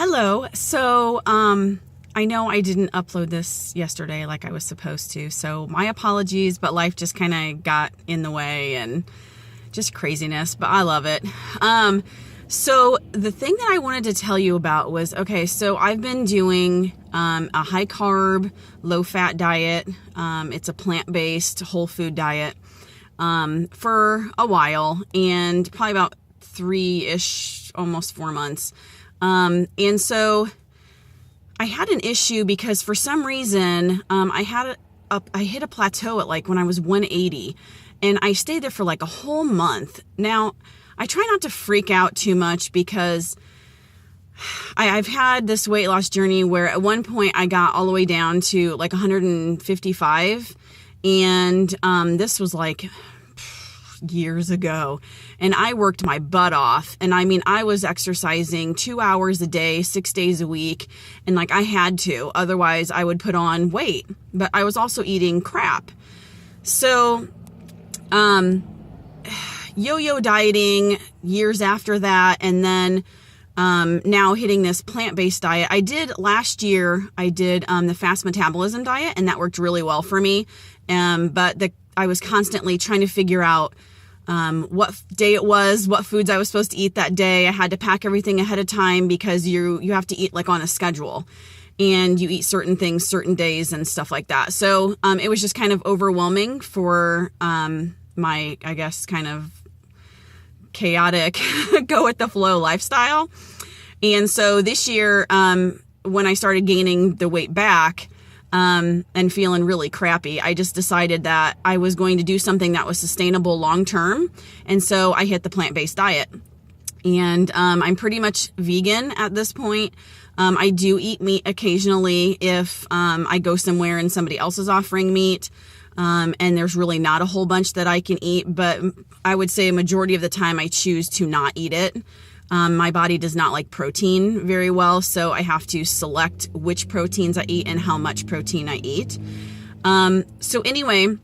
Hello. I know I didn't upload this yesterday like I was supposed to, so my apologies, but life just kind of got in the way and just craziness, but I love it. So the thing that I wanted to tell you about was, so I've been doing a high carb, low fat diet. It's a plant-based whole food diet for a while, and probably about 3-ish, almost 4 months. And so I had an issue because for some reason, I hit a plateau at when I was 180, and I stayed there for a whole month. Now, I try not to freak out too much because I've had this weight loss journey where at one point I got all the way down to 155, and this was years ago, and I worked my butt off, and I was exercising 2 hours a day, 6 days a week, and I had to, otherwise I would put on weight, but I was also eating crap. So yo-yo dieting years after that, and then now hitting this plant-based diet. Last year I did the fast metabolism diet, and that worked really well for me, but I was constantly trying to figure out what day it was, what foods I was supposed to eat that day. I had to pack everything ahead of time because you have to eat on a schedule, and you eat certain things certain days and stuff like that. So it was just kind of overwhelming for my, I guess, kind of chaotic go with the flow lifestyle. And so this year, when I started gaining the weight back, and feeling really crappy, I just decided that I was going to do something that was sustainable long term. And so I hit the plant-based diet, and I'm pretty much vegan at this point. I do eat meat occasionally if I go somewhere and somebody else is offering meat, and there's really not a whole bunch that I can eat, but I would say a majority of the time I choose to not eat it. My body does not like protein very well, so I have to select which proteins I eat and how much protein I eat. So anyway,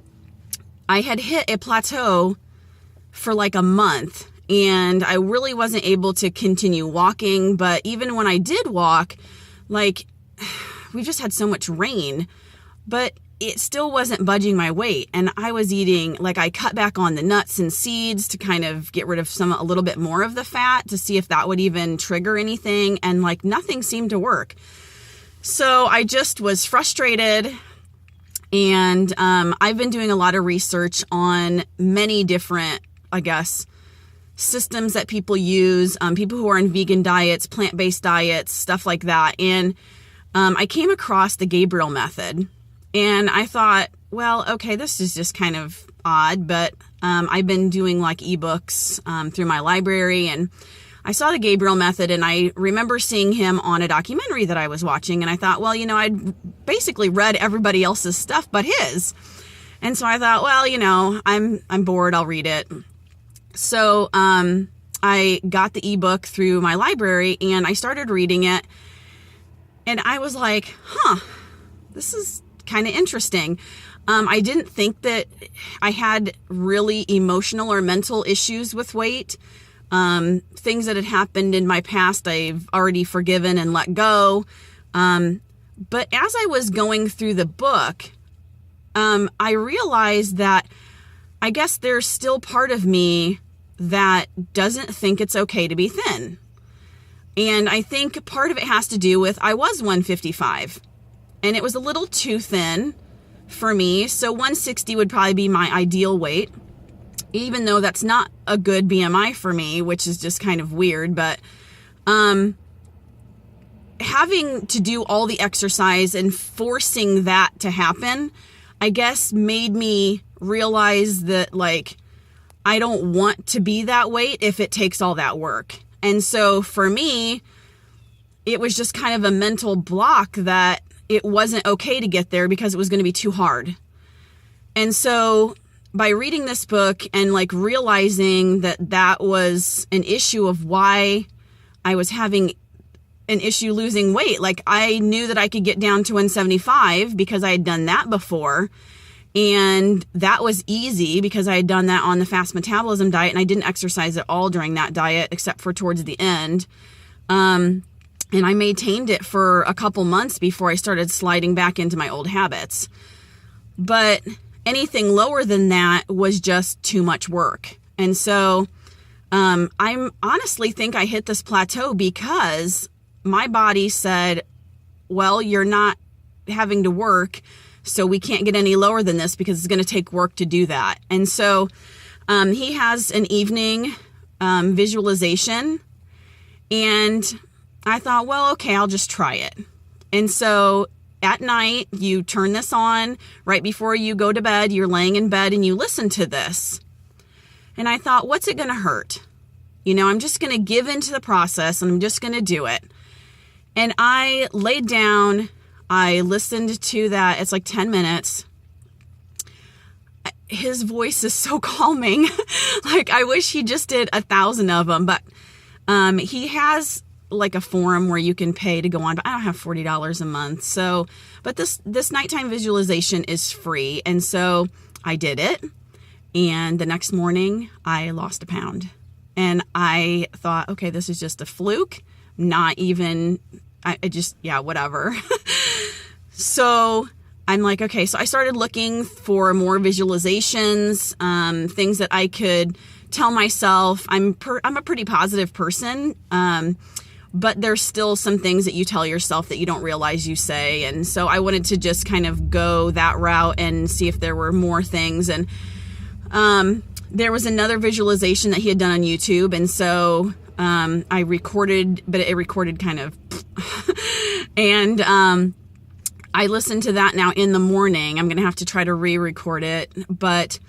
I had hit a plateau for a month, and I really wasn't able to continue walking. But even when I did walk, we just had so much rain, but it still wasn't budging my weight. And I was eating, I cut back on the nuts and seeds to kind of get rid of a little bit more of the fat to see if that would even trigger anything. And nothing seemed to work. So I just was frustrated. And I've been doing a lot of research on many different, I guess, systems that people use, people who are on vegan diets, plant-based diets, stuff like that. And I came across the Gabriel Method. And I thought, well, okay, this is just kind of odd, but I've been doing ebooks through my library, and I saw the Gabriel Method, and I remember seeing him on a documentary that I was watching, and I thought, well, I'd basically read everybody else's stuff but his. And so I thought, well, I'm bored, I'll read it. So I got the ebook through my library, and I started reading it, and I was like, this is kind of interesting. I didn't think that I had really emotional or mental issues with weight. Things that had happened in my past, I've already forgiven and let go. But as I was going through the book, I realized that I guess there's still part of me that doesn't think it's okay to be thin. And I think part of it has to do with I was 155. And it was a little too thin for me. So 160 would probably be my ideal weight, even though that's not a good BMI for me, which is just kind of weird. But having to do all the exercise and forcing that to happen, I guess made me realize that I don't want to be that weight if it takes all that work. And so for me, it was just kind of a mental block that it wasn't okay to get there because it was going to be too hard. And so by reading this book and realizing that was an issue of why I was having an issue losing weight, I knew that I could get down to 175 because I had done that before. And that was easy because I had done that on the fast metabolism diet, and I didn't exercise at all during that diet except for towards the end. And I maintained it for a couple months before I started sliding back into my old habits. But anything lower than that was just too much work. And so I honestly think I hit this plateau because my body said, well, you're not having to work, so we can't get any lower than this because it's going to take work to do that. And so he has an evening visualization, and I thought, well, okay, I'll just try it. And so at night, you turn this on right before you go to bed. You're laying in bed and you listen to this. And I thought, what's it going to hurt? You know, I'm just going to give into the process and I'm just going to do it. And I laid down, I listened to that. It's like 10 minutes. His voice is so calming. Like, I wish he just did 1,000 of them, but he has like a forum where you can pay to go on, but I don't have $40 a month. So, but this nighttime visualization is free. And so I did it. And the next morning I lost 1 pound. And I thought, okay, this is just a fluke. Not even, whatever. So I'm like, okay, so I started looking for more visualizations, things that I could tell myself. I'm a pretty positive person, but there's still some things that you tell yourself that you don't realize you say. And so I wanted to just kind of go that route and see if there were more things. And there was another visualization that he had done on YouTube. And so I recorded, but it recorded kind of, and I listened to that now in the morning. I'm going to have to try to re-record it, but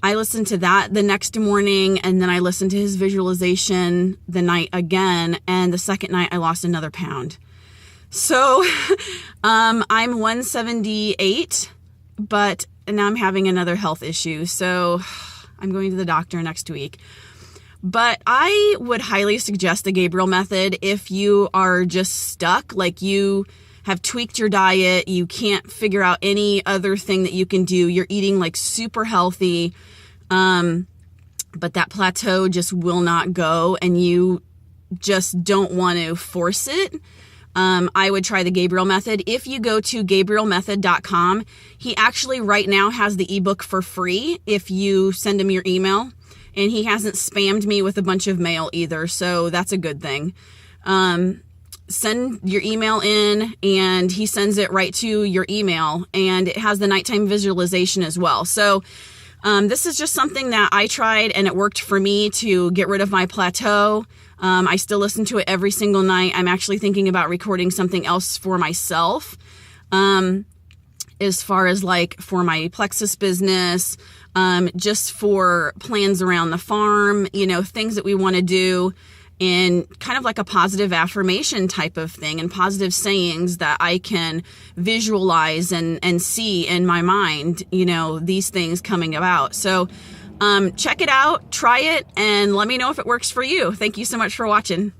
I listened to that the next morning, and then I listened to his visualization the night again, and the second night I lost another pound. So I'm 178, but now I'm having another health issue. So I'm going to the doctor next week. But I would highly suggest the Gabriel Method if you are just stuck, like you have tweaked your diet, you can't figure out any other thing that you can do, you're eating like super healthy, but that plateau just will not go and you just don't want to force it. I would try the Gabriel Method. If you go to gabrielmethod.com, he actually right now has the ebook for free if you send him your email. And he hasn't spammed me with a bunch of mail either, so that's a good thing. Send your email in, and he sends it right to your email, and it has the nighttime visualization as well. So this is just something that I tried, and it worked for me to get rid of my plateau. I still listen to it every single night. I'm actually thinking about recording something else for myself, as far as like for my plexus business, just for plans around the farm, you know, things that we want to do, and kind of like a positive affirmation type of thing, and positive sayings that I can visualize and see in my mind, you know, these things coming about. So check it out, try it, and let me know if it works for you. Thank you so much for watching.